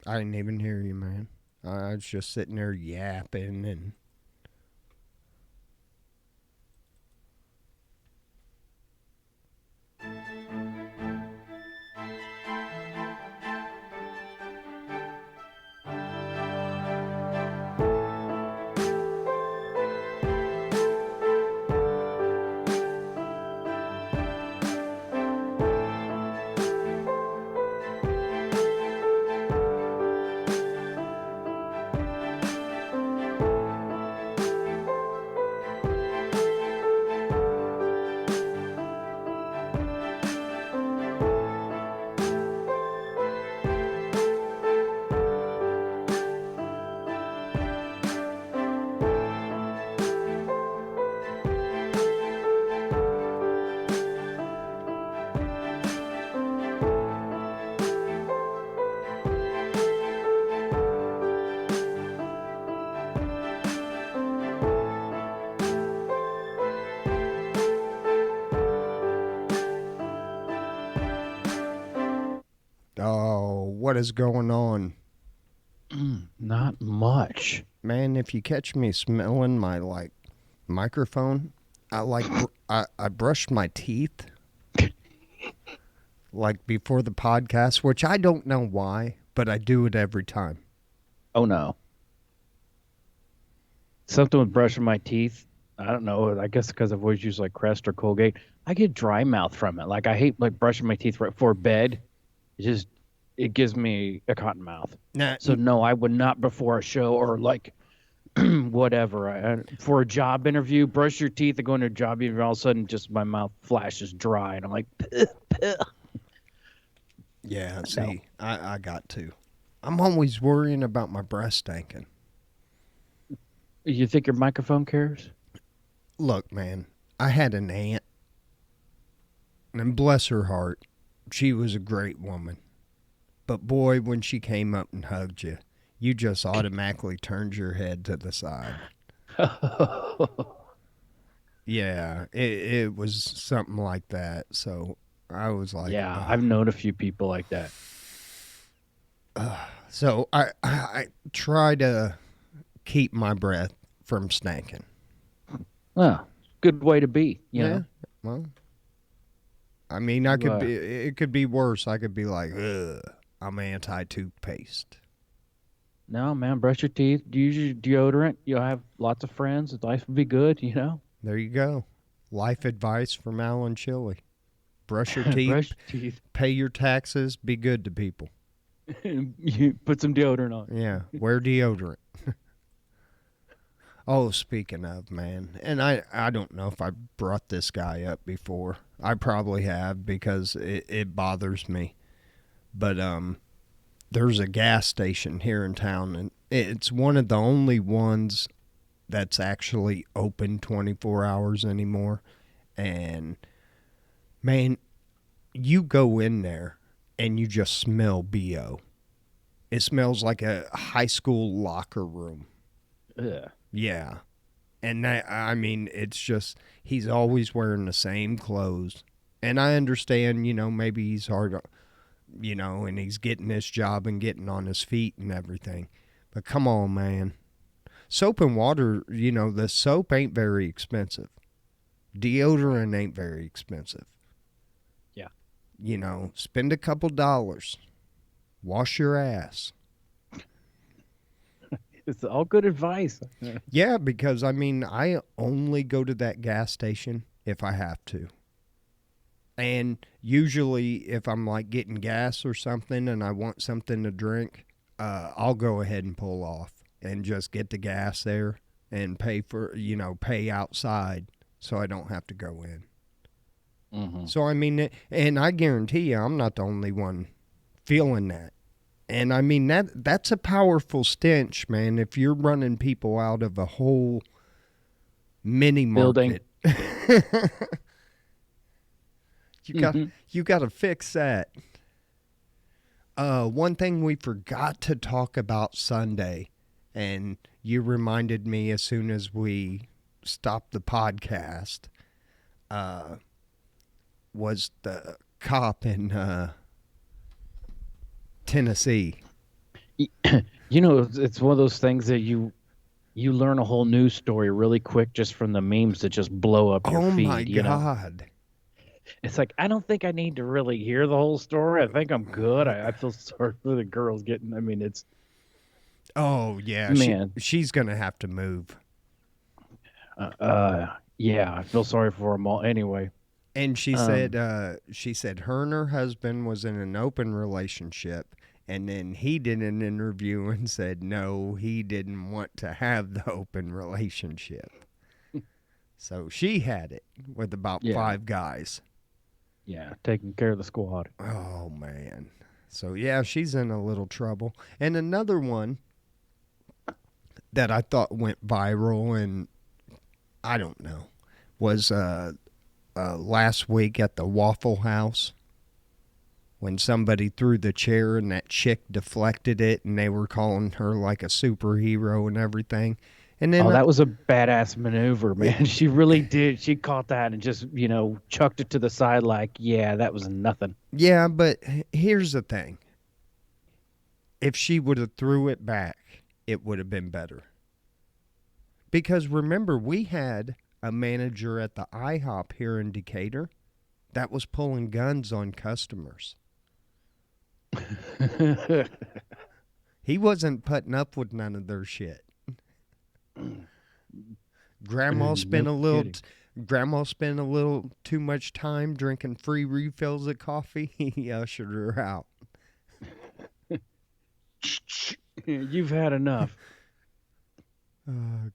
I didn't even hear you, man. I was just sitting there yapping and. Oh, what is going on? Not much. Man, if you catch me smelling my microphone, I brushed my teeth like before the podcast, which I don't know why, but I do it every time. Oh no. Something with brushing my teeth. I don't know. I guess because I've always used like Crest or Colgate. I get dry mouth from it. Like I hate like brushing my teeth right before bed. It just it gives me a cotton mouth. Now, So no, I would not before a show or like whatever. For a job interview, brush your teeth and go into a job interview. All of a sudden, just my mouth flashes dry, and I'm like, yeah, no. see, I got to. I'm always worrying about my breath stinking. You think your microphone cares? Look, man, I had an aunt, and bless her heart, she was a great woman. But boy, when she came up and hugged you, you just automatically turned your head to the side. Yeah, it was something like that. So I was like, Yeah, I've known a few people like that. so I try to keep my breath from stanking. Oh, good way to be, you Yeah, know. well, I mean, I You, could be. It could be worse. I could be like, ugh, I'm anti toothpaste. no, man, brush your teeth. Use your deodorant. You'll have lots of friends. Life will be good, you know. There you go. Life advice from Al&Chili. Brush your teeth, Brush your teeth. pay your taxes, be good to people. You put some deodorant on. Yeah, wear deodorant. Oh, speaking of, man, and I don't know if I brought this guy up before. I probably have because it bothers me. But there's a gas station here in town, and it's one of the only ones that's actually open 24 hours anymore. And man, you go in there and you just smell BO. It smells like a high school locker room. Ugh. Yeah. And that, I mean, it's just, he's always wearing the same clothes. And I understand, maybe he's hard, and he's getting this job and getting on his feet and everything. But come on, man. Soap and water, the soap ain't very expensive. Deodorant ain't very expensive. Yeah. Spend a couple dollars. Wash your ass. It's all good advice. Yeah, because I mean, I only go to that gas station if I have to. And usually, if I'm like getting gas or something and I want something to drink, I'll go ahead and pull off and just get the gas there and pay outside so I don't have to go in. Hmm. So, I mean, and I guarantee you, I'm not the only one feeling that. And I mean, that's a powerful stench, man, if you're running people out of a whole mini Building. market. you got Hmm. you got to fix that. One thing we forgot to talk about Sunday, and you reminded me as soon as we stopped the podcast, uh, was the cop in Tennessee. It's one of those things that you learn a whole news story really quick just from the memes that just blow up your Oh my feed. God. It's like I don't think I need to really hear the whole story. I think I'm good. I feel sorry for the girls getting. I mean, it's Oh yeah, man. she's gonna have to move. Yeah, I feel sorry for them all. Anyway, And um, she said her and her husband was in an open relationship, and then he did an interview and said no, he didn't want to have the open relationship. So she had it with about yeah, five guys. yeah, taking care of the squad. Oh man. So yeah, she's in a little trouble. And another one that I thought went viral, and I don't know, was last week at the Waffle House when somebody threw the chair and that chick deflected it, and they were calling her like a superhero and everything. And then Oh, that was a badass maneuver, man. She really did. She caught that and just, chucked it to the side like, yeah, that was nothing. yeah, but here's the thing: if she would have threw it back, it would have been better. Because remember, we had a manager at the IHOP here in Decatur that was pulling guns on customers. He wasn't putting up with none of their shit. Grandma spent No a little kidding. Grandma spent a little too much time drinking free refills of coffee. He ushered her out. You've had enough.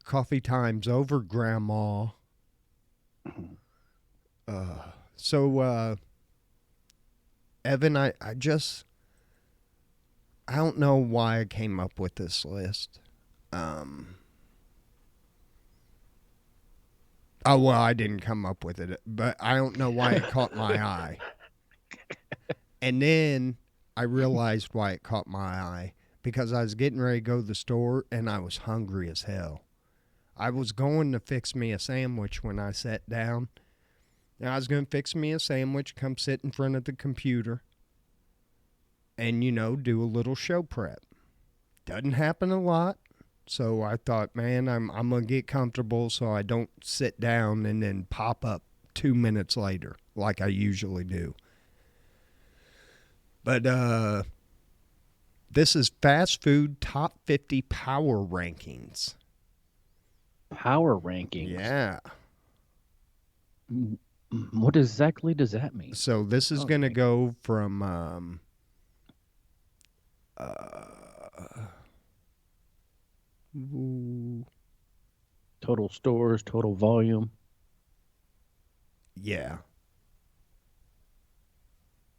Coffee time's over, Grandma. So, Evan, I don't know why I came up with this list. Um, oh well, I didn't come up with it, but I don't know why it caught my eye. And then I realized why it caught my eye because I was getting ready to go to the store and I was hungry as hell. I was going to fix me a sandwich when I sat down. And I was going to fix me a sandwich, come sit in front of the computer, and, do a little show prep. Doesn't happen a lot. So I thought, man, I'm going to get comfortable so I don't sit down and then pop up 2 minutes later like I usually do. But this is fast food top 50 power rankings. Power rankings. Yeah. What exactly does that mean? So this is Power going to ranking. go from uh, ooh, Total stores, total volume. yeah.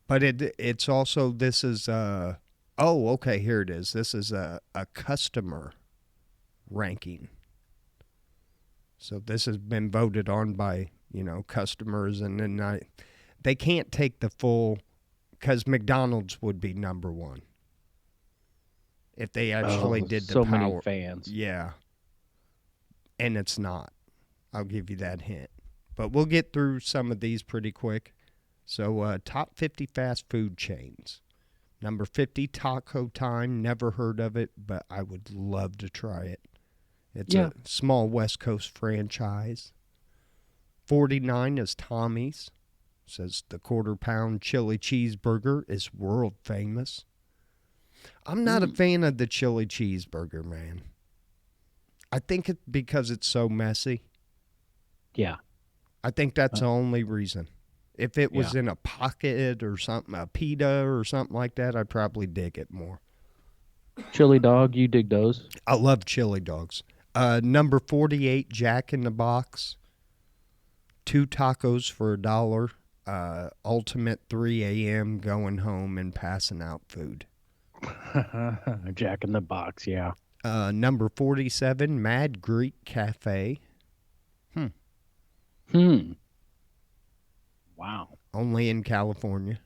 But it's also this is oh, okay, here it is. This is a customer ranking. So this has been voted on by, customers, and then they can't take the full cuz McDonald's would be number 1 if they actually Oh, did the so many power. fans. Yeah, and it's not. I'll give you that hint. But we'll get through some of these pretty quick. So, top 50 fast food chains. Number 50, Taco Time. Never heard of it, but I would love to try it. It's Yeah. a small West Coast franchise. 49 is Tommy's. Says the quarter pound chili cheeseburger is world famous. I'm not a Mm, fan of the chili cheeseburger, man. I think it because it's so messy. yeah. I think that's Uh, the only reason. If it yeah. was in a pocket or something, a pita or something like that, I'd probably dig it more. Chili dog, you dig those? I love chili dogs. Number 48, Jack in the Box. Two tacos for $1. Ultimate 3 a.m. going home and passing out food. Jack in the Box, yeah. Number 47, Mad Greek Cafe. Hmm. Wow. Only in California.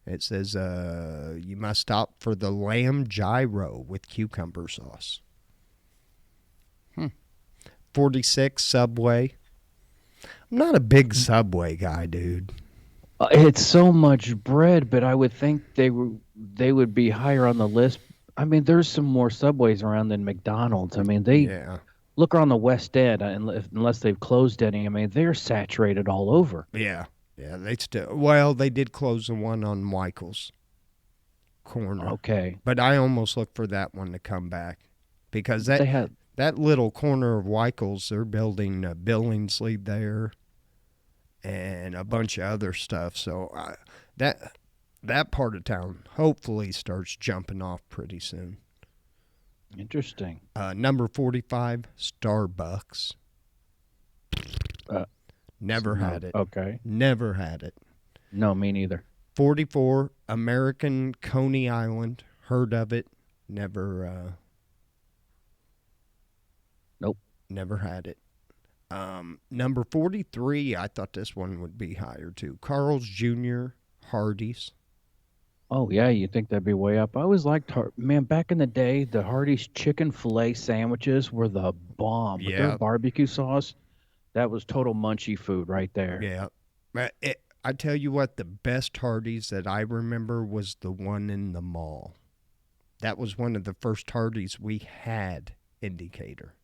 It says you must stop for the lamb gyro with cucumber sauce. 46, Subway. I'm not a big Subway guy, dude. It's so much bread, but I would think they would be higher on the list. I mean, there's some more Subways around than McDonald's. I mean, they Yeah, look around the West End, unless they've closed any. I mean, they're saturated all over. yeah, yeah. They still well, they did close the one on Michael's corner, Okay, but I almost look for that one to come back because but they had. that little corner of Michael's, they're building Billingsley there and a bunch of other stuff. So that that part of town hopefully starts jumping off pretty soon. Interesting. Number 45, Starbucks. Uh, Never no, had it. okay. Never had it. No, me neither. 44, American Coney Island. Heard of it. Never, Nope. never had it. Number 43, I thought this one would be higher too. Carl's Jr., Hardee's. Oh yeah, you think that'd be way up? I always liked man. Back in the day, the Hardee's chicken fillet sandwiches were the bomb with their Yeah, barbecue sauce. That was total munchie food right there. yeah. I tell you what, the best Hardee's that I remember was the one in the mall. That was one of the first Hardee's we had in Decatur.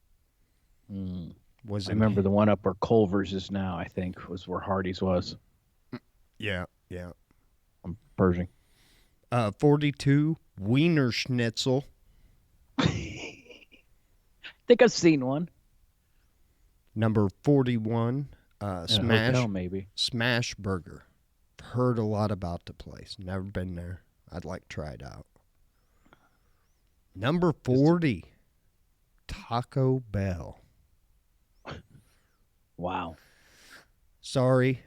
Mm. Was I in remember the one up where Culver's is now. I think was where Hardee's was. yeah, yeah. I'm Pershing. 42, Wiener Schnitzel. I think I've seen one Number 41, in a hotel, maybe. Smash Burger. Heard a lot about the place. Never been there. I'd like to try it out. Number Just 40, Taco Bell. wow. Sorry.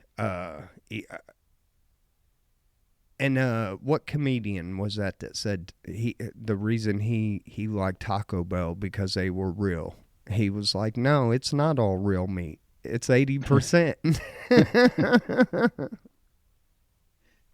And what comedian was that said the reason he liked Taco Bell because they were real? He was like, no, it's not all real meat. It's 80%.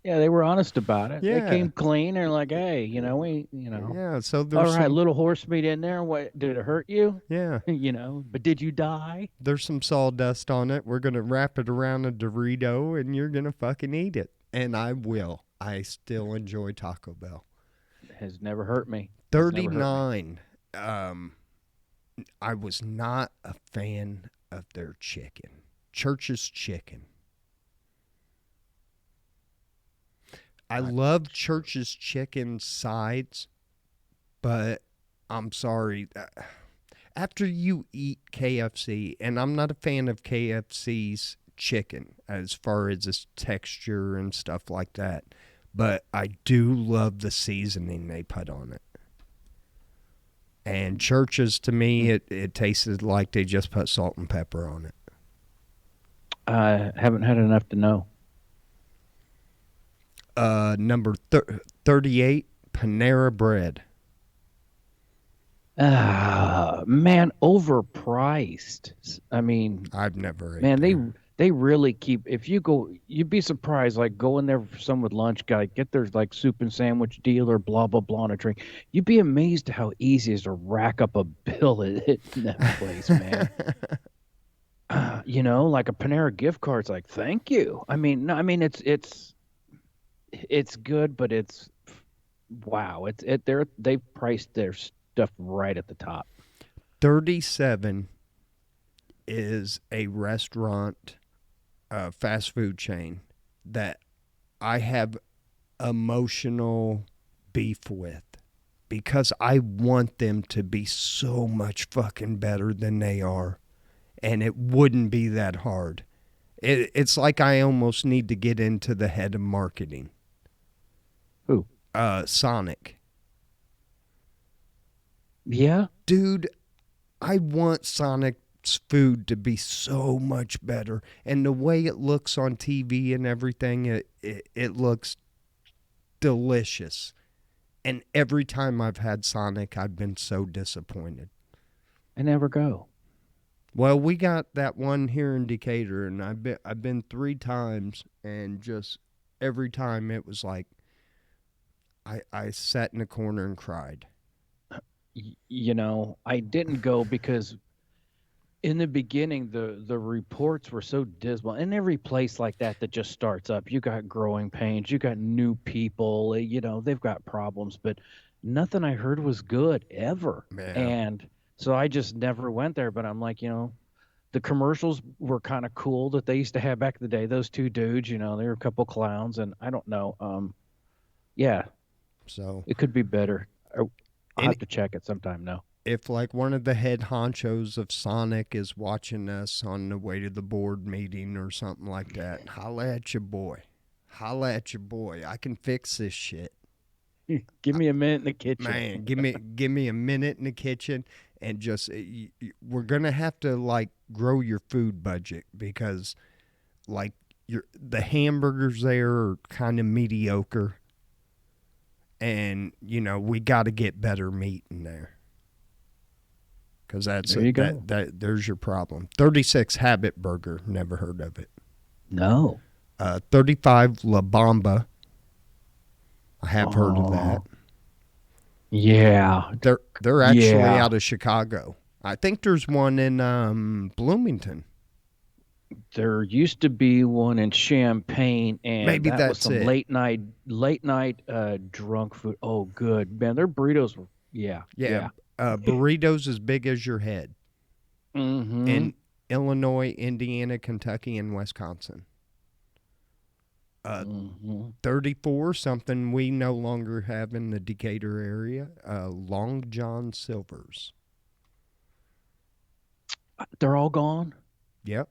Yeah, they were honest about it. They Yeah, came clean. They're like, hey, yeah. So all there's right, some, little horse meat in there. What did it hurt you? yeah, But did you die? there's some sawdust on it. We're gonna wrap it around a Dorito, and you're gonna fucking eat it. And I will. I still enjoy Taco Bell. Has never hurt me. Has never hurt me. 39. Um, I was not a fan of their chicken. Church's chicken. I I, love Church's chicken sides, but I'm sorry. After you eat KFC, and I'm not a fan of KFC's chicken as far as its texture and stuff like that, but I do love the seasoning they put on it. And Church's, to me, mm, it tasted like they just put salt and pepper on it. I haven't had enough to know. Number 38, Panera Bread. Ah, man, overpriced. I mean, I've never ate man, they there. they really keep. If you go, you'd be surprised. Like go in there for some with lunch, guy, get their like soup and sandwich deal or blah blah blah and a drink. You'd be amazed how easy it is to rack up a bill in that place, man. Like a Panera gift card's like, thank you. I mean, no, I mean it's good, but it's wow. They've priced their stuff right at the top. 37 is a restaurant, fast food chain that I have emotional beef with because I want them to be so much fucking better than they are. And it wouldn't be that hard. It's like I almost need to get into the head of marketing. Who? Sonic. Yeah. Dude, I want Sonic's food to be so much better. And the way it looks on TV and everything, it looks delicious. And every time I've had Sonic, I've been so disappointed. I never go. Well, we got that one here in Decatur, and I've been 3 times, and just every time it was like I sat in a corner and cried. I didn't go because In the beginning, the reports were so dismal. In every place like that that just starts up, you got growing pains, you got new people, they've got problems, but nothing I heard was good ever. Yeah. And so I just never went there. But I'm like, the commercials were kind of cool that they used to have back in the day. Those two dudes, they were a couple clowns, and I don't know. Yeah, So, it could be better. I'll and have to check it sometime now. if like one of the head honchos of Sonic is watching us on the way to the board meeting or something like that, holla at your boy. Holla at your boy. I can fix this shit. Give me a minute in the kitchen. Man, give me a minute in the kitchen and just we're gonna have to like grow your food budget because like the hamburgers there are kind of mediocre, and we got to get better meat in there because that's There you go. that there's your problem. 36 Habit Burger, never heard of it. No. 35 La Bamba, I have heard of that. Oh, yeah. They're actually Yeah. out of Chicago. I think there's one in Bloomington. There used to be one in Champaign, and Maybe that was that's some it. late night drunk food. Oh, good. Man, their burritos were, yeah, Yeah, yeah. burritos as big as your head Mm-hmm. in Illinois, Indiana, Kentucky, and Wisconsin. Uh, Mm-hmm. 34, something we no longer have in the Decatur area. Long John Silver's. They're all gone. Yep,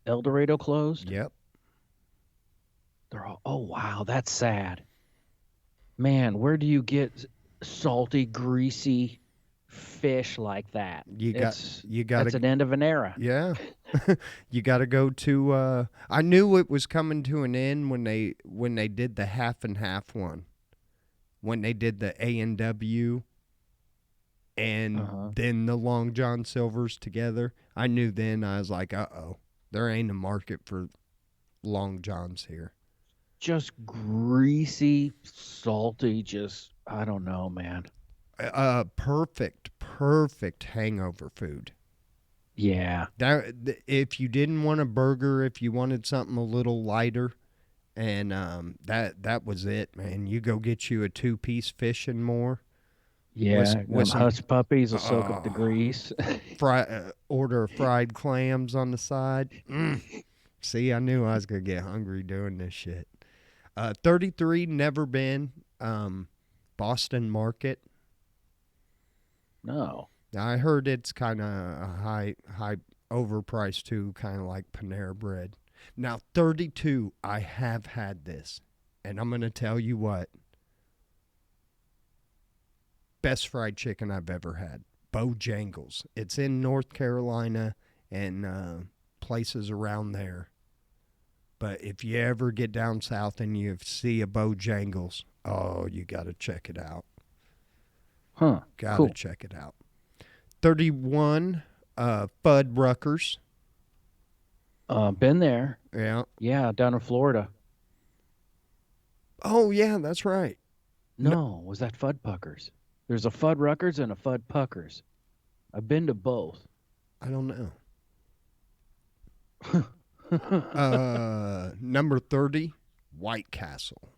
El Dorado closed. yep. They're all, oh, wow, that's sad. Man, where do you get salty, greasy fish like that? You got It's you got that's to an end of an era. yeah. You got to go to. I knew it was coming to an end when they did the half and half one. When they did the A&W and Uh-huh. then the Long John Silver's together, I knew then. I was like, there ain't a market for Long Johns here. Just greasy, salty, just I don't know, man. Perfect hangover food. Yeah. That if you didn't want a burger, if you wanted something a little lighter, and that was it, man. You go get you a 2-piece fish and more Yeah. with Them some hush puppies will soak up the uh, grease. order fried clams on the side. See, I knew I was gonna get hungry doing this shit. 33, never been. Boston Market. No. I heard it's kind of high overpriced too, kind of like Panera Bread. Now 32, I have had this, and I'm gonna tell you what, best fried chicken I've ever had. Bojangles. It's in North Carolina and places around there. But if you ever get down south and you see a Bojangles, oh, you got to check it out. Huh. Got to Cool. check it out. 31, Fuddruckers. Been there. Yeah. Yeah, down in Florida. Oh, yeah, that's right. No, No, was that Fuddpuckers? There's a Fuddruckers and a Fuddpuckers. I've been to both. I don't know. Number 30, White Castle.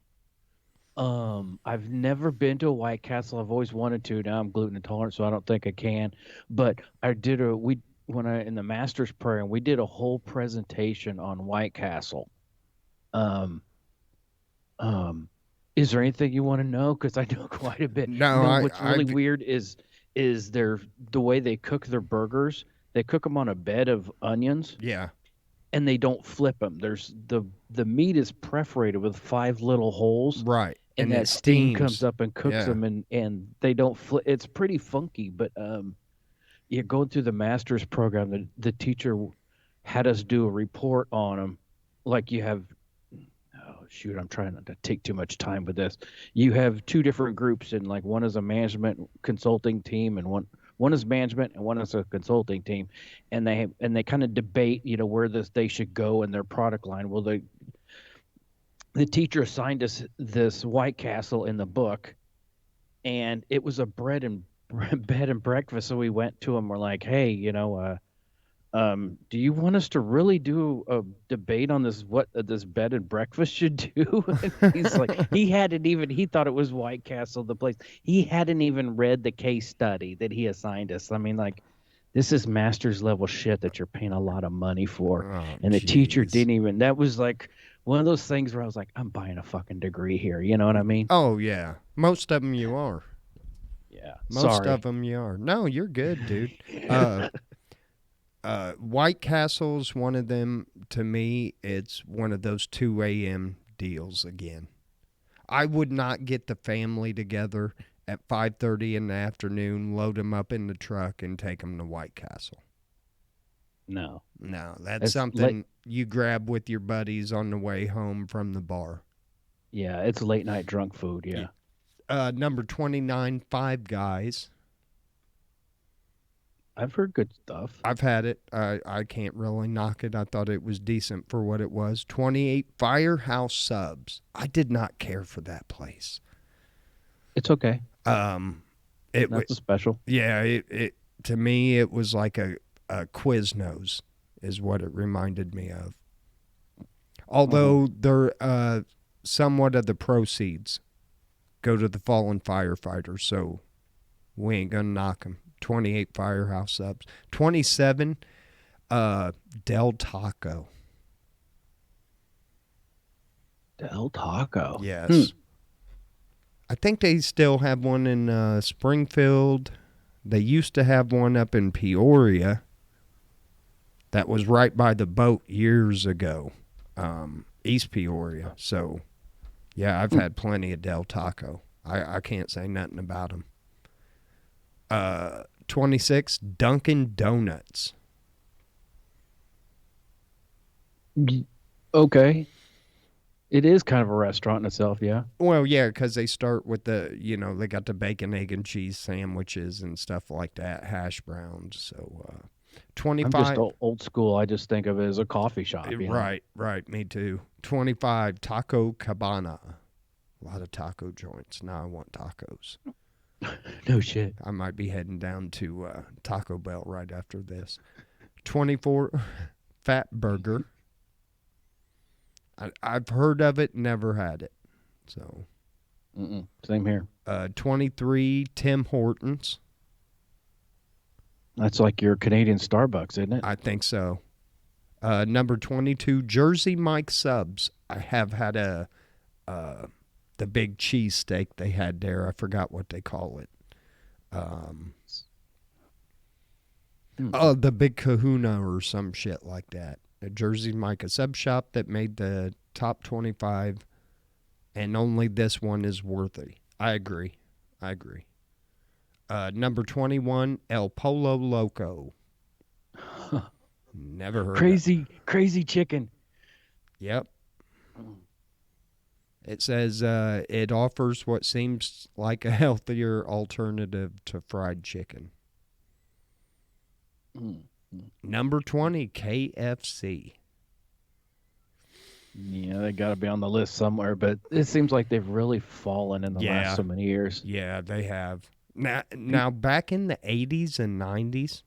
I've never been to a White Castle. I've always wanted to. Now I'm gluten intolerant, so I don't think I can. But I did a we when I in the master's program, we did a whole presentation on White Castle. Um, um, is there anything you want to know? Because I know quite a bit. No, No, I, what's really I've, weird is the way they cook their burgers. They cook them on a bed of onions, yeah, and they don't flip them. There's the meat is perforated with five little holes, right. and And it that steam comes steams. up and cooks Yeah. them, and they don't flip. It's pretty funky, but yeah, going through the master's program, the teacher had us do a report on them, like you have. Oh shoot, I'm trying not to take too much time with this. You have two different groups, and like one is a management consulting team, and one is management, and one is a consulting team, and they kind of debate, where they should go in their product line. Well, the teacher assigned us this White Castle in the book, and it was a bread and bed and breakfast. So we went to him. We're like, hey, Do you want us to really do a debate on this, what this bed and breakfast should do? And he's like, he thought it was White Castle, the place. He hadn't even read the case study that he assigned us. I mean, like, this is master's level shit that you're paying a lot of money for. Oh, And the teacher jeez. didn't even, that was like one of those things where I was like, I'm buying a fucking degree here. You know what I mean? Oh, yeah. Most of them you are. Yeah. Most of Sorry. them you are. No, you're good, dude. Uh, White Castle's one of them. To me, it's one of those 2 a.m. deals again. I would not get the family together at 5:30 in the afternoon, load them up in the truck, and take them to White Castle. No. No, that's It's late. something you grab with your buddies on the way home from the bar. Yeah. It's late night drunk food. Yeah. Number 29, Five Guys. I've heard good stuff. I've had it. I can't really knock it. I thought it was decent for what it was. 28, Firehouse Subs. I did not care for that place. It's okay. Um, it That's a special. yeah, it to me it was like a Quiznos is what it reminded me of. Hmm. Although they're somewhat of the proceeds go to the fallen firefighters, so we ain't gonna knock them. 28 Firehouse Subs. 27 Del Taco. Del Taco. Yes. I think they still have one in Springfield. They used to have one up in Peoria that was right by the boat years ago, East Peoria. So, yeah, I've Hmm. had plenty of Del Taco. I can't say nothing about them. 26, Dunkin' Donuts. Okay. It is kind of a restaurant in itself, yeah. Well, yeah, because they start with they got the bacon, egg, and cheese sandwiches and stuff like that, hash browns. So, I'm just 25, old school. I just think of it as a coffee shop. right, right, me too. 25, Taco Cabana. A lot of taco joints. Now I want tacos. No shit. I might be heading down to Taco Bell right after this. 24, Fat Burger. I've heard of it, never had it. So, Same here. 23, Tim Hortons. That's like your Canadian Starbucks, isn't it? I think so. Number 22, Jersey Mike Subs. I have had uh, the big cheese steak they had there. I forgot what they call it. Um, Hmm. oh, the Big Kahuna or some shit like that. A Jersey Mike, a sub shop that made the top 25, and only this one is worthy. I agree. I agree. Number 21, El Polo Loco. Never heard of. Crazy chicken. Yep. It says it offers what seems like a healthier alternative to fried chicken. Mm. Number 20, KFC. Yeah, they got to be on the list somewhere, but it seems like they've really fallen in the last Yeah, so many years. yeah, they have. Now, Pe- now back in the 80s and 90s,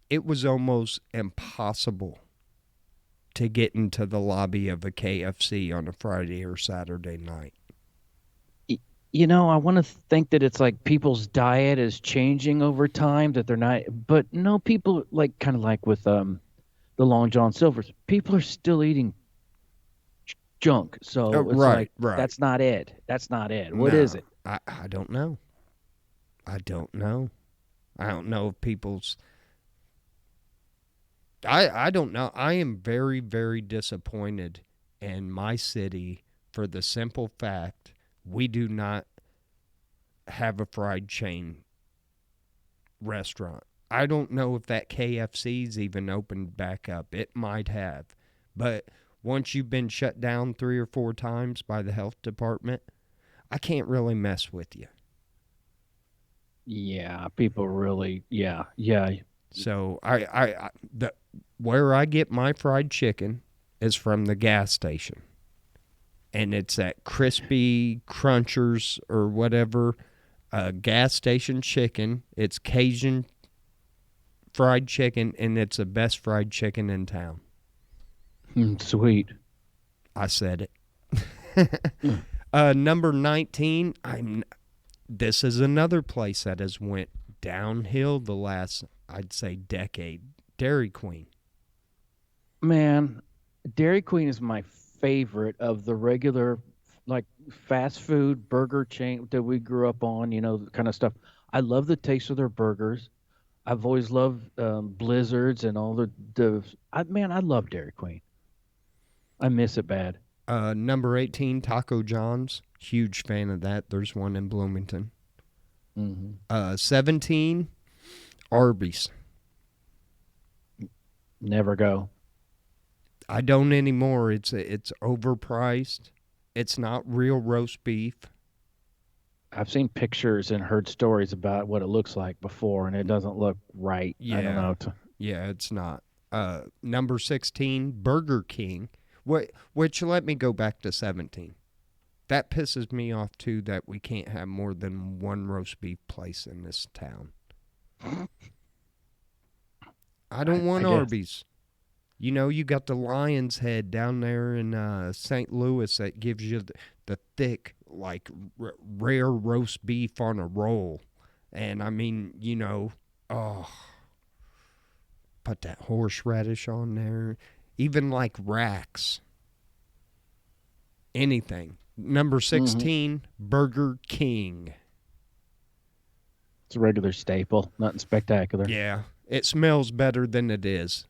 it was almost impossible to get into the lobby of a KFC on a Friday or Saturday night. I want to think that it's like people's diet is changing over time, that they're not, but no, people like kind of like with the Long John Silvers, people are still eating junk. So it's Right, like right. that's not it. That's not it. What is No, it? I don't know. I don't know. I don't know if people's. I don't know. I am very, very disappointed in my city for the simple fact we do not have a fried chain restaurant. I don't know if that KFC's even opened back up. It might have. But once you've been shut down 3 or 4 times by the health department, I can't really mess with you. Yeah, people really, yeah. So the where I get my fried chicken is from the gas station, and it's at crispy crunchers or whatever, gas station chicken. It's Cajun fried chicken, and it's the best fried chicken in town. Sweet. I said it. Mm. Number 19, this is another place that has went downhill the last, I'd say, decade. Dairy Queen. Man, Dairy Queen is my favorite of the regular, like fast food burger chain that we grew up on, the kind of stuff. I love the taste of their burgers. I've always loved Blizzards and all man, I love Dairy Queen. I miss it bad. Number 18, Taco John's. Huge fan of that. There's one in Bloomington. Hmm. 17, Arby's. Never go. I don't anymore. It's overpriced. It's not real roast beef. I've seen pictures and heard stories about what it looks like before, and it doesn't look right. I don't Yeah, know. yeah, it's not. Number 16, Burger King. Which let me go back to 17. That pisses me off too that we can't have more than one roast beef place in this town. I don't I want guess. Arby's. You know, you got the Lion's Head down there in St. Louis that gives you the thick, like rare roast beef on a roll. And I mean, oh, put that horseradish on there. Even like racks. Anything. Number Hmm. 16, Burger King. It's a regular staple, nothing spectacular. Yeah, it smells better than it is.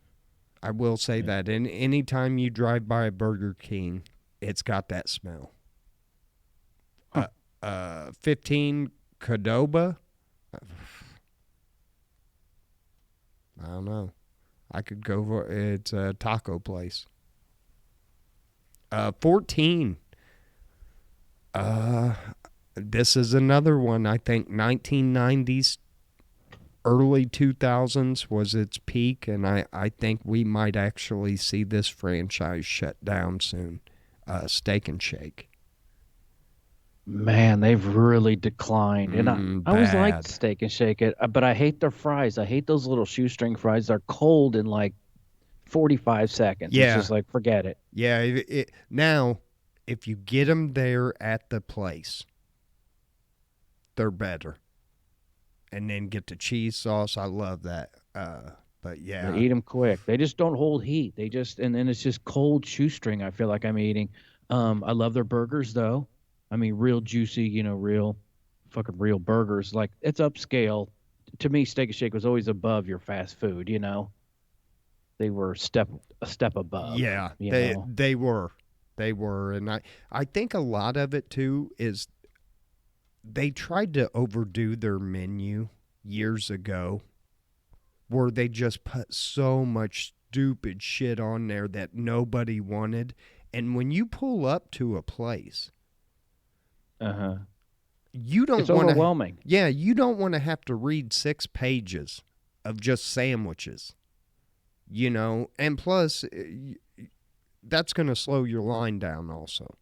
I will say Yeah. that. And anytime you drive by a Burger King, it's got that smell. Huh. 15, Cadoba. I don't know. I could go for it's a taco place. 14. Uh, this is another one. I think 1990s, early 2000s was its peak, and I think we might actually see this franchise shut down soon. Steak and Shake. Man, they've really declined. And I always liked Bad. Steak and Shake It, but I hate their fries. I hate those little shoestring fries. They're cold in like 45 seconds. It's Yeah, just like, forget it. yeah. Now, if you get them there at the place, they're better. And then get the cheese sauce. I love that. But They yeah, eat them quick. They just don't hold heat. And then it's just cold shoestring. I feel like I'm eating. I love their burgers though. I mean, real juicy, real fucking real burgers. Like it's upscale. To me, Steak and Shake was always above your fast food. They were a step above, yeah. you They know. they were, they were, and I think a lot of it too is they tried to overdo their menu years ago, where they just put so much stupid shit on there that nobody wanted. And when you pull up to a place, Uh-huh. you don't It's want to, overwhelming. yeah, you don't want to have to read 6 pages of just sandwiches, and plus, that's going to slow your line down also.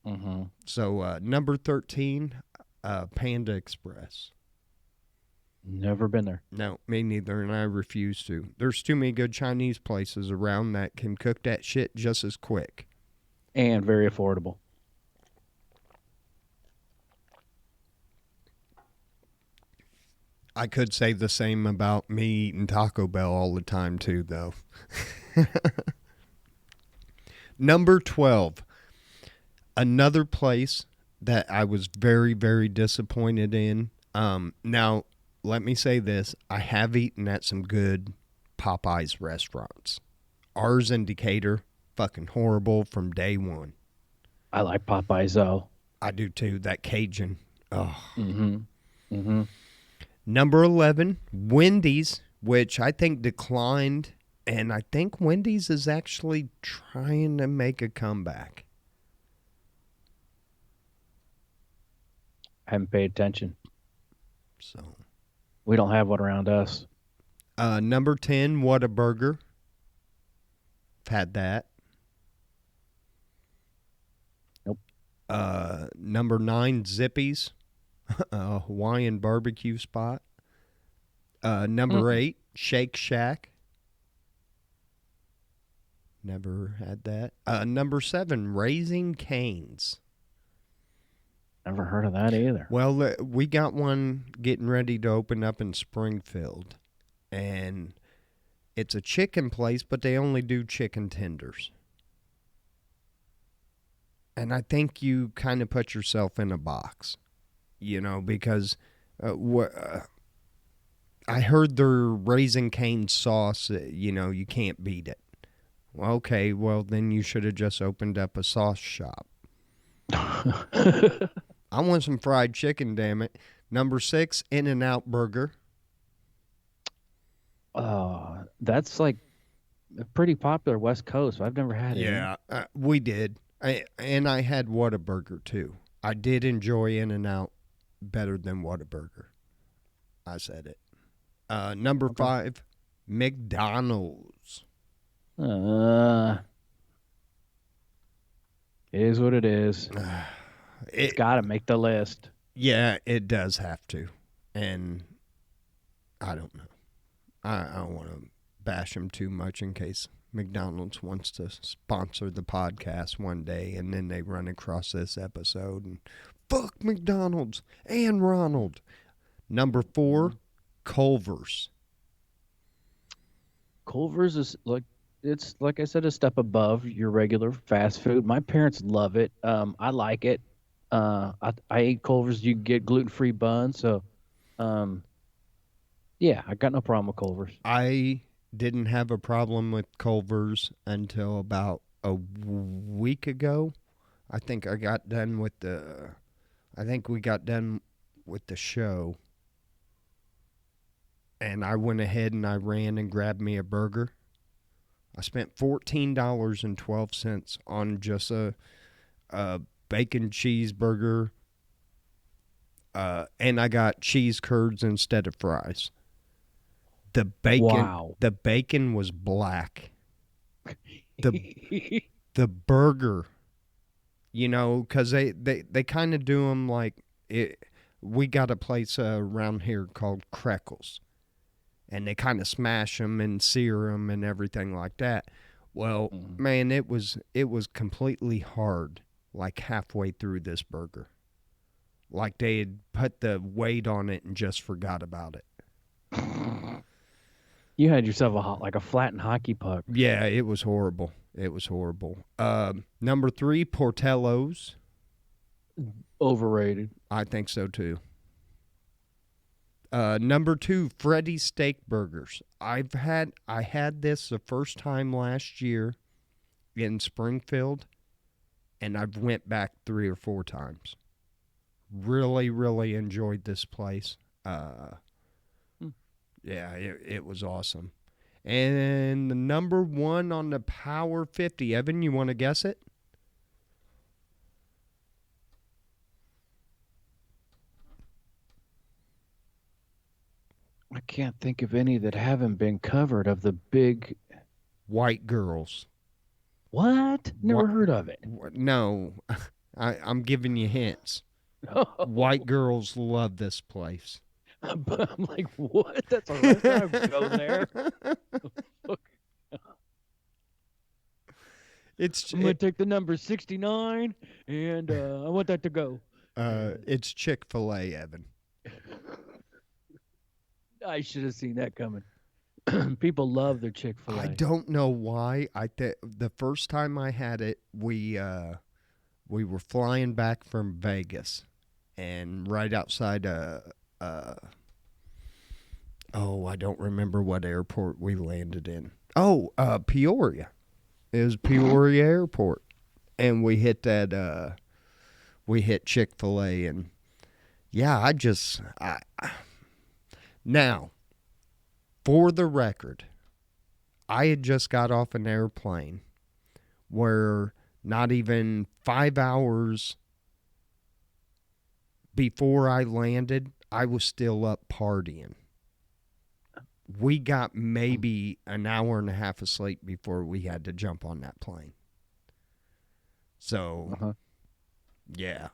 Mm-hmm. So, number 13, Panda Express. Never been there. No, me neither, and I refuse to. There's too many good Chinese places around that can cook that shit just as quick. And very affordable. I could say the same about me eating Taco Bell all the time, too, though. Number 12, another place that I was very, very disappointed in. Now, let me say this: I have eaten at some good Popeyes restaurants. Ours in Decatur, fucking horrible from day one. I like Popeyes though. I do too. That Cajun. Oh. Mm-hmm. Mm-hmm. Number 11, Wendy's, which I think declined, and I think Wendy's is actually trying to make a comeback. I haven't paid attention. So, We don't have one around us. number 10, Whataburger. Had that. Nope. Number 9, Zippy's, a Hawaiian barbecue spot. Number Mm-mm. 8, Shake Shack. Never had that. Number 7, Raising Canes. Never heard of that either. Well, we got one getting ready to open up in Springfield, and it's a chicken place, but they only do chicken tenders. And I think you kind of put yourself in a box, because I heard their Raising Cane sauce, you can't beat it. Well, okay, well, then you should have just opened up a sauce shop. I want some fried chicken, damn it. Number 6, In-N-Out Burger. That's like a pretty popular West Coast. I've never had it. Yeah, we did. And I had Whataburger too. I did enjoy In-N-Out better than Whataburger. I said it. Number Okay. 5, McDonald's. Uh, it is what it is. It's It, got to make the list. yeah, it does have to. And I don't know. I don't want to bash them too much in case McDonald's wants to sponsor the podcast one day and then they run across this episode and fuck McDonald's and Ronald. Number 4, Culver's. Culver's is like it's like I said, a step above your regular fast food. My parents love it. I like it. I ate Culver's. You get gluten-free buns, so um, yeah, I got no problem with Culver's. I didn't have a problem with Culver's until about a week ago. I think I got done with the. I think we got done with the show, and I went ahead and I ran and grabbed me a burger. I spent $14.12 on just a bacon cheeseburger, and I got cheese curds instead of fries. The bacon, Wow. the bacon was black. the The burger, because they kind of do them like it. We got a place around here called Crackles, and they kind of smash them and sear them and everything like that. Well, Mhm. man, it was completely hard, like halfway through this burger, like they had put the weight on it and just forgot about it. You had yourself like a flattened hockey puck. Yeah, it was horrible. It was horrible. Number 3, Portillo's. Overrated. I think so too. Number 2, Freddy's Steak Burgers. I had this the first time last year in Springfield, and I've went back 3 or 4 times. Really, really enjoyed this place. Hmm. Yeah, it was awesome. And the number 1 on the Power 50. Evan, you want to guess it? I can't think of any that haven't been covered of the big. White Girls. What? Never What? heard of it. No, I'm giving you hints. White girls love this place. But I'm like, what? That's a restaurant. I would go there. Fuck. It's I'm gonna take the number 69, and I want that to go. And it's Chick-fil-A, Evan. I should have seen that coming. People love their Chick Fil I A. don't know why. The first time I had it, we were flying back from Vegas, and right outside oh, I don't remember what airport we landed in. Oh, Peoria. It was Peoria Airport, and we hit Chick-fil-A, and yeah, now, for the record, I had just got off an airplane where not even 5 hours before I landed, I was still up partying. We got maybe an hour and a half of sleep before we had to jump on that plane. So, Uh-huh. yeah.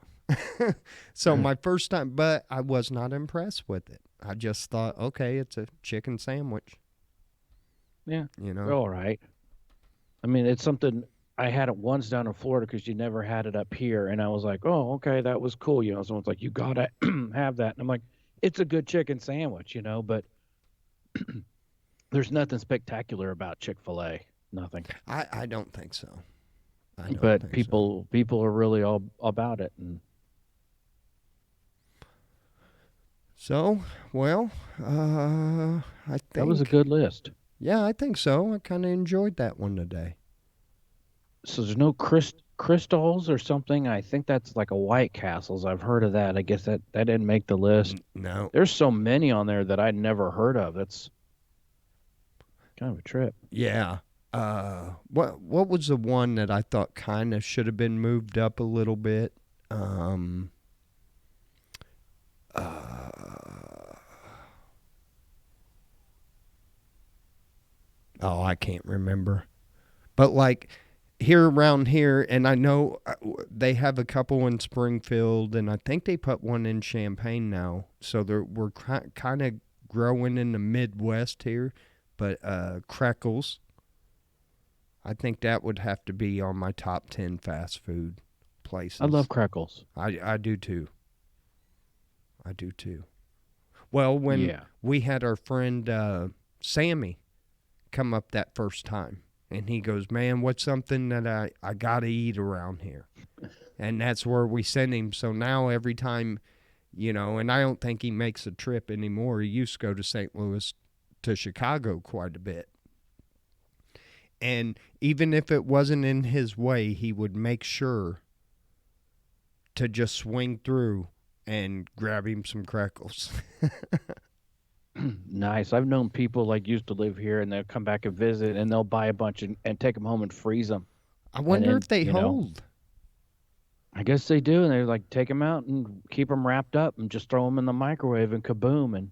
So my first time, but I was not impressed with it. I just thought, okay, it's a chicken sandwich, Yeah, you they're know. all right. I mean, it's something I had it once down in Florida because you never had it up here, and I was like, oh, okay, that was cool. Someone's like, you gotta have that, and I'm like, it's a good chicken sandwich, but there's nothing spectacular about Chick-fil-A. Nothing. I don't think so. I don't But think so. people are really all about it, and So, well, I that was a think, good list. yeah, I think so. I kind of enjoyed that one today. So there's no crystals or something. I think that's like a White Castles. I've heard of that. I guess that didn't make the list. No, There's so many on there that I'd never heard of. That's kind of a trip. yeah. What was the one that I thought kind of should have been moved up a little bit? Um, uh, oh, I can't remember. But like here around here, and I know they have a couple in Springfield, and I think they put one in Champaign now. So we're kind of growing in the Midwest here. But Crackles, I think that would have to be on my top 10 fast food I love places. crackles. I do too. I do too. Well, when Yeah. we had our friend Sammy come up that first time, and he goes, "Man, what's something that I got to eat around here?" And that's where we send him. So now every time, and I don't think he makes a trip anymore. He used to go to St. Louis to Chicago quite a bit. And even if it wasn't in his way, he would make sure to just swing through and grab him some crackles. Nice. I've known people like used to live here and they'll come back and visit and they'll buy a bunch and take them home and freeze them. I And wonder if then, they hold. I guess they do. And they like take them out and keep them wrapped up and just throw them in the microwave and kaboom. And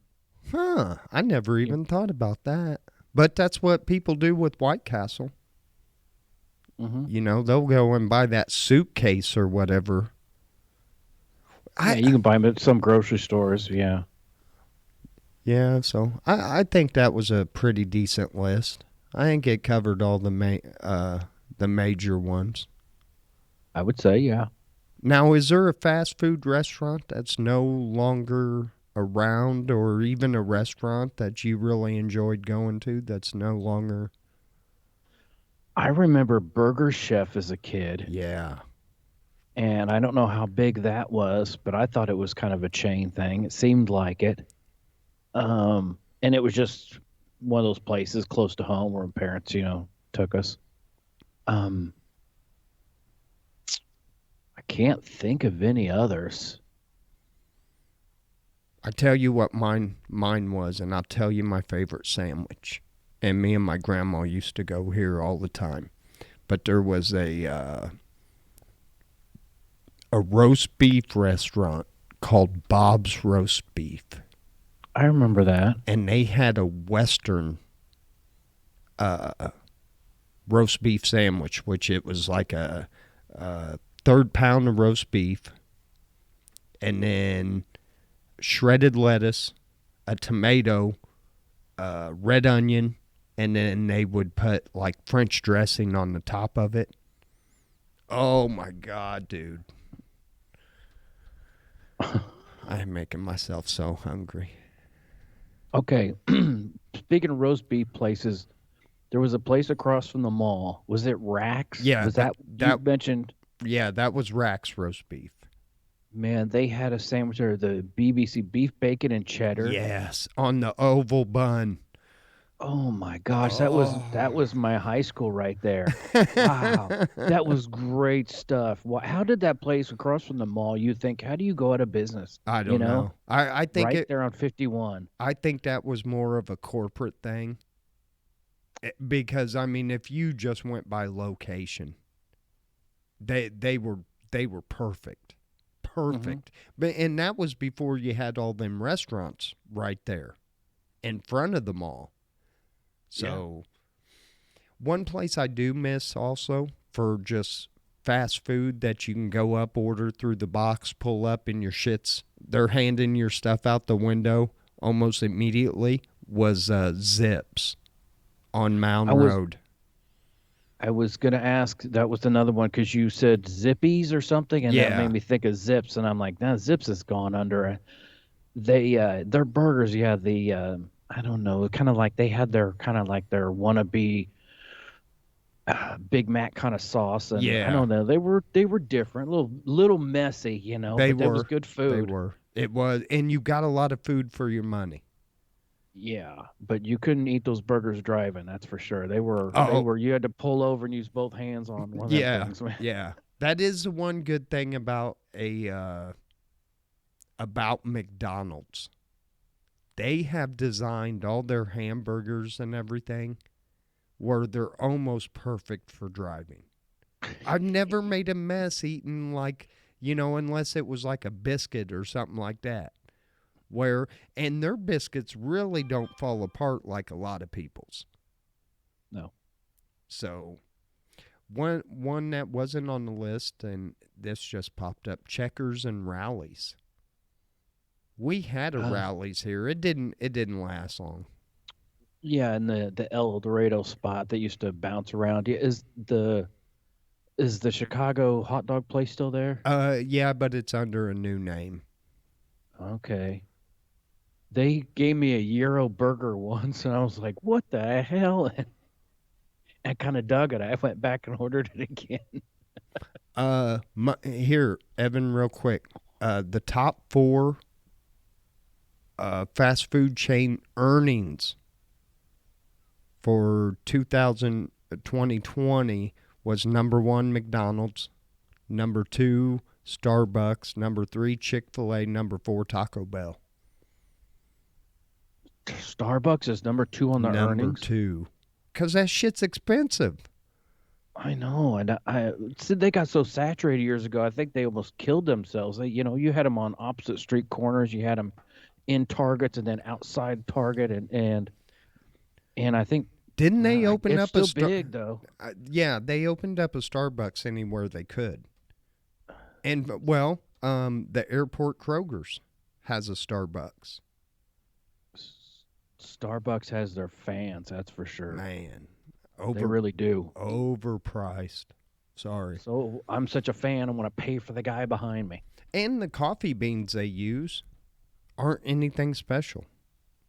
Huh. I never you, even thought about that. But that's what people do with White Castle. hmm They'll go and buy that suitcase or whatever. Yeah, I you can buy them at some grocery stores. Yeah, Yeah, so I think that was a pretty decent list. I think it covered all the major ones. I would say, yeah. Now, is there a fast food restaurant that's no longer around, or even a restaurant that you really enjoyed going to that's no longer? I remember Burger Chef as a kid, Yeah. and I don't know how big that was, but I thought it was kind of a chain thing. It seemed like it. And it was just one of those places close to home where parents, took us. Um, I can't think of any others. I tell you what mine was, and I'll tell you my favorite sandwich. And me and my grandma used to go here all the time. But there was a roast beef restaurant called Bob's Roast Beef, I remember that. and they had a Western roast beef sandwich, which it was like a third pound of roast beef, and then shredded lettuce, a tomato, red onion, and then they would put like French dressing on the top of it. Oh my God, dude. I'm making myself so hungry. Okay. Speaking of roast beef places, there was a place across from the mall. Was it Rax? Yeah, Was that you that mentioned? yeah, that was Rack's roast beef. Man, they had a sandwich there, the BBC beef bacon and cheddar. Yes, on the oval bun. Oh my gosh, that Oh. was my high school right there. Wow, that was great stuff. How did that place across from the mall? You think, how do you go out of business? I You don't know, know. I think right it. there on 51. I think that was more of a corporate thing. Because I mean, if you just went by location, they were they were perfect, Hmm. perfect. But and that was before you had all them restaurants right there in front of the mall. Yeah. So one place I do miss also for just fast food that you can go up, order through the box, pull up, and your shits, they're handing your stuff out the window almost immediately was Zips on I Mound was Road. I was gonna ask. That was another one because you said Zippies or something, and that made Yeah, me think of Zips, and I'm like, nah, Zips has gone under. They their burgers, yeah, the I don't know, kind of like they had their kind of like their wannabe Big Mac kind of sauce, and I yeah, don't know, they were different, little messy, they but that was were. good They food. were. It was, and you got a lot of food for your money. Yeah, but you couldn't eat those burgers driving, that's for sure. They Oh, were you had to pull over and use both hands on one of them yeah, things, man. yeah. That is the one good thing about McDonald's. They have designed all their hamburgers and everything where they're almost perfect for driving. I've never made a mess eating like, unless it was like a biscuit or something like that. Where and their biscuits really don't fall apart like a lot of people's. No. So one that wasn't on the list, and this just popped up: Checkers and Rallies. We had a Uh, Rallies here. It didn't last long. yeah, and the El Dorado spot that used to bounce around. Yeah, is the Chicago hot dog place still there? Yeah, but it's under a new name. Okay. They gave me a Euro burger once, and I was like, "What the hell?" And I kind of dug it. I went back and ordered it again. Here, Evan, real quick. The top four fast food chain earnings for 2020 was number one, McDonald's, number two, Starbucks, number three, Chick-fil-A, number four, Taco Bell. Starbucks is number two on the Number earnings. two. Because that shit's expensive. I know, and I said they got so saturated years ago. I think they almost killed themselves. You had them on opposite street corners. You had them in Targets and then outside Target, and I think Didn't they open it's up a still big though. Yeah, they opened up a Starbucks anywhere they could. And well, the airport Kroger's has a Starbucks. Starbucks has their fans, that's for sure. Man, They over really do. overpriced. Sorry. So I'm such a fan. I want to pay for the guy behind me. And the coffee beans they use aren't anything special.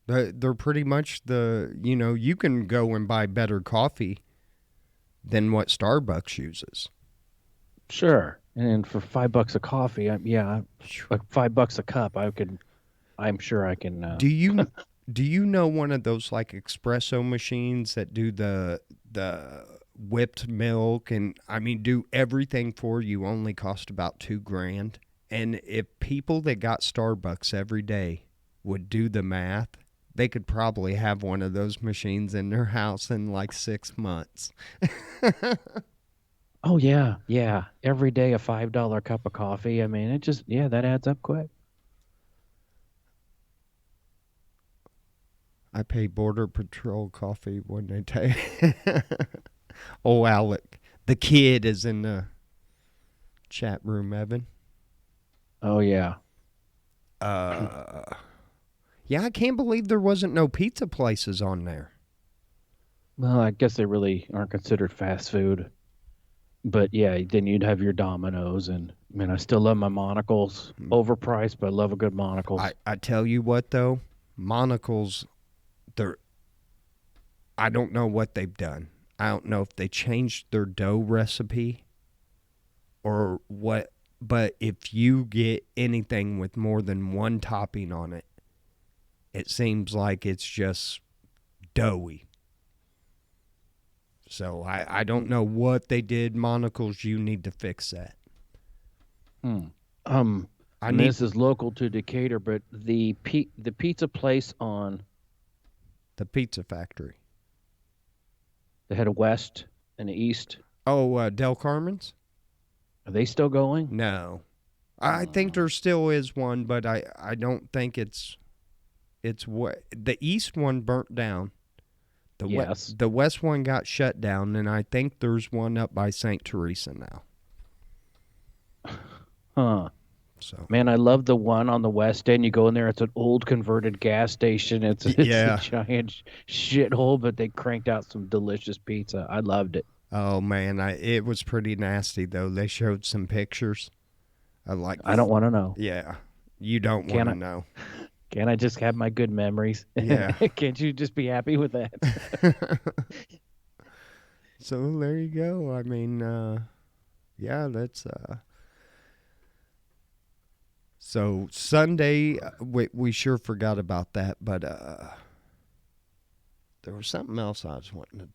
They're pretty much you can go and buy better coffee than what Starbucks uses. Sure. And for $5 a coffee, yeah, like $5 a cup, I'm sure I can. Do you do you know one of those like espresso machines that do the whipped milk and I mean do everything for you only cost about $2,000? And if people that got Starbucks every day would do the math, they could probably have one of those machines in their house in like 6 months. Oh yeah, yeah. Every day a $5 cup of coffee. I mean, yeah, that adds up quick. I pay Border Patrol coffee when they take. Oh, Alec, the kid is in the chat room, Evan. Oh yeah. Uh, yeah, I can't believe there wasn't no pizza places on there. Well, I guess they really aren't considered fast food. But yeah, then you'd have your Domino's, and I mean, I still love my monocles. Overpriced, but I love a good I, monocles. I tell you what though, monocles, they're I don't know what they've done. I don't know if they changed their dough recipe or what, but if you get anything with more than one topping on it, it seems like it's just doughy. So I don't know what they did. Monocles, you need to fix that. Hmm. Um, I and need this is local to Decatur, but the pizza place on the pizza factory. the head of west and the east, Oh, Del Carmen's? are they still going? No. I think Uh, there still is one, but I don't think it's what the east one burnt down. yes. The west one got shut down, and I think there's one up by St. Teresa now. Huh. So Man, I love the one on the west end. You go in there, it's an old converted gas station. It's a yeah. giant shithole, but they cranked out some delicious pizza. I loved it. Oh man, it was pretty nasty though. They showed some pictures. I like, I don't want to know. yeah. You don't want Can to I know. can I just have my good memories? Yeah. Can't you just be happy with that? So there you go. I mean, yeah, that's so Sunday. We sure forgot about that, but there was something else I was wanting to,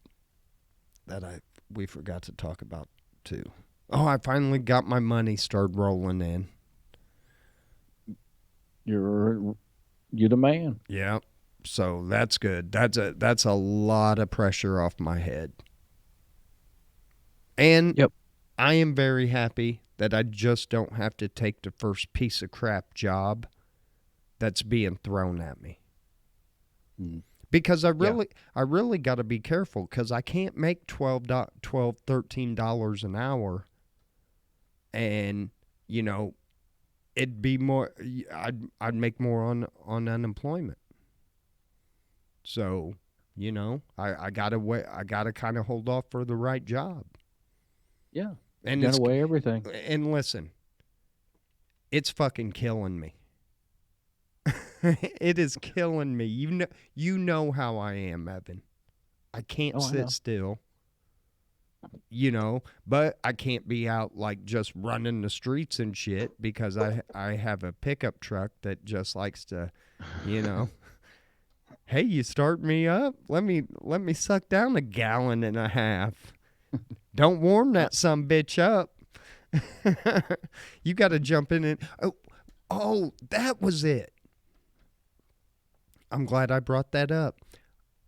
that I we forgot to talk about too. Oh, I finally got my money started rolling in. You're you're the man. Yeah. So that's good. That's a lot of pressure off my head. And Yep. I am very happy that I just don't have to take the first piece of crap job that's being thrown at me. Mm. Because Yeah. I really got to be careful cuz I can't make 12 $13 an hour and you know, it'd be more I'd make more on unemployment. So, I got to wait, I got to kind of hold off for the right job. Yeah. And Gotta it's weigh everything. and listen, it's fucking killing me. It is killing me. You know how I am, Evan. I can't Oh, I sit know. still, but I can't be out like just running the streets and shit because I have a pickup truck that just likes to, you know, hey, you start me up? Let me suck down a gallon and a half. Don't warm Uh, that some bitch up. You got to jump in and oh, that was it. I'm glad I brought that up.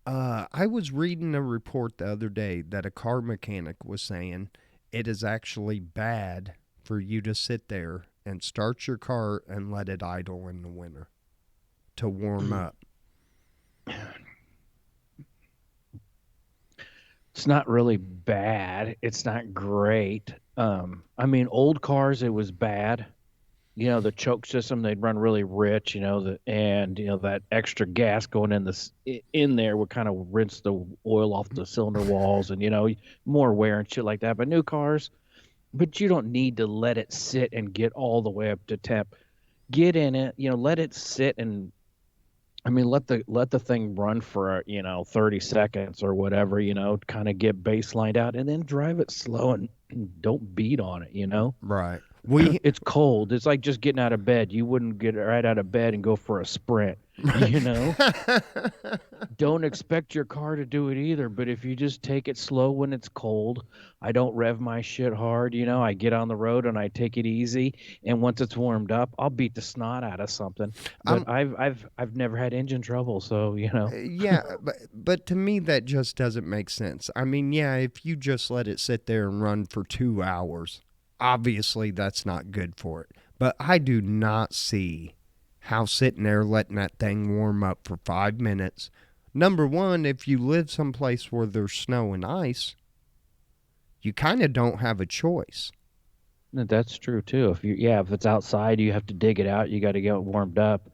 I was reading a report the other day that a car mechanic was saying it is actually bad for you to sit there and start your car and let it idle in the winter to warm up. It's not really bad. It's not great. I mean, old cars, it was bad. The choke system, they'd run really rich, and that extra gas going in there would kind of rinse the oil off the cylinder walls, and more wear and shit like that. But new cars, but you don't need to let it sit and get all the way up to temp. Get in it, let it sit, and I mean, let the thing run for 30 seconds or whatever, kind of get baselined out, and then drive it slow and don't beat on it. Right. We It's cold. It's like just getting out of bed. You wouldn't get right out of bed and go for a sprint, you know? Don't expect your car to do it either, but if you just take it slow when it's cold, I don't rev my shit hard, I get on the road and I take it easy, and once it's warmed up, I'll beat the snot out of something. But I'm I've never had engine trouble, so. yeah, but to me that just doesn't make sense. I mean, yeah, if you just let it sit there and run for 2 hours, obviously that's not good for it. But I do not see how sitting there letting that thing warm up for 5 minutes. Number one, if you live someplace where there's snow and ice, you kind of don't have a choice. No, that's true too. If it's outside, you have to dig it out. You got to get it warmed up.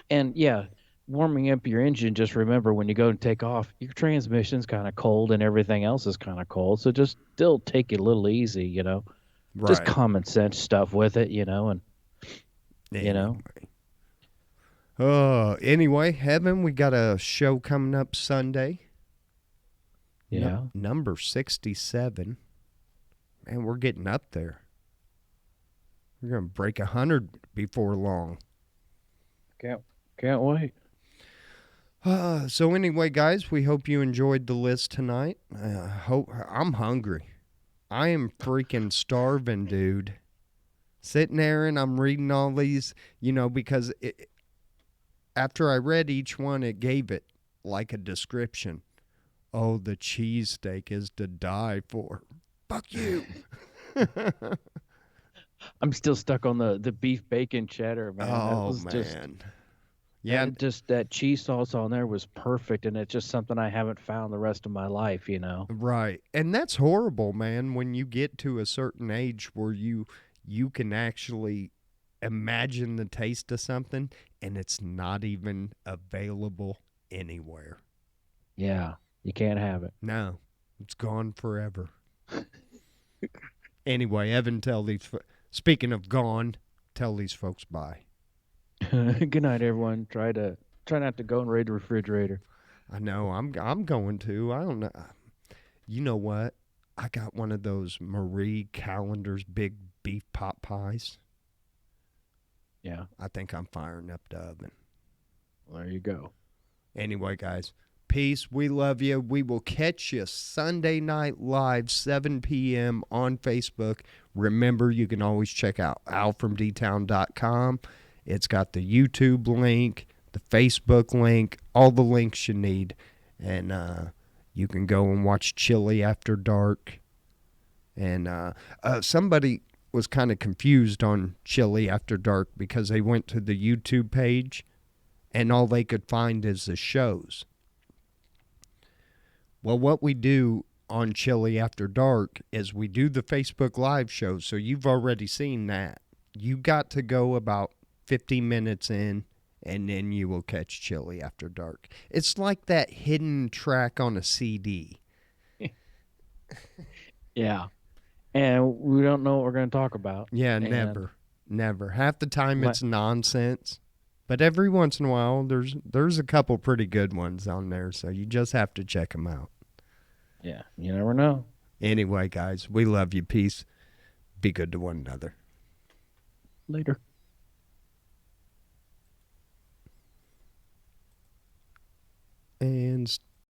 And yeah, warming up your engine, just remember when you go to take off, your transmission's kind of cold and everything else is kind of cold. So just still take it a little easy. Just Right. common sense stuff with it, and you Anyway. know. Anyway, Heaven, we got a show coming up Sunday. Yeah. Number 67. Man, we're getting up there. We're going to break 100 before long. Can't can't wait. So anyway, guys, we hope you enjoyed the list tonight. Hope I'm hungry. I am freaking starving, dude. Sitting there and I'm reading all these, because after I read each one, it gave it like a description. Oh, the cheesesteak is to die for. Fuck you. I'm still stuck on the beef bacon cheddar, man. That Oh was just man. Yeah, that cheese sauce on there was perfect, and it's just something I haven't found the rest of my life. right. And that's horrible, man, when you get to a certain age where you can actually imagine the taste of something and it's not even available anywhere. Yeah, you can't have No, it's gone forever. Anyway, Evan, speaking of gone, tell these folks bye. it. Good night, everyone. Try not to go and raid the refrigerator. I know I'm going to. I don't know. You know what? I got one of those Marie Callender's big beef pot pies. Yeah, I think I'm firing up the oven. well, there you go. Anyway, guys, peace. We love you. We will catch you Sunday night live, 7 p.m. on Facebook. Remember, you can always check out alfromdtown.com. It's got the YouTube link, the Facebook link, all the links you need. And you can go and watch Chili After Dark. And somebody was kind of confused on Chili After Dark because they went to the YouTube page and all they could find is the shows. Well, what we do on Chili After Dark is we do the Facebook Live shows, so you've already seen that. You got to go about 50 minutes in, and then you will catch Chili After Dark. It's like that hidden track on a CD. Yeah, and we don't know what we're going to talk about. Yeah, And never. Half the time my, it's nonsense. But every once in a while, there's a couple pretty good ones on there, so you just have to check them out. yeah, you never know. Anyway, guys, we love you. Peace. Be good to one another. Later.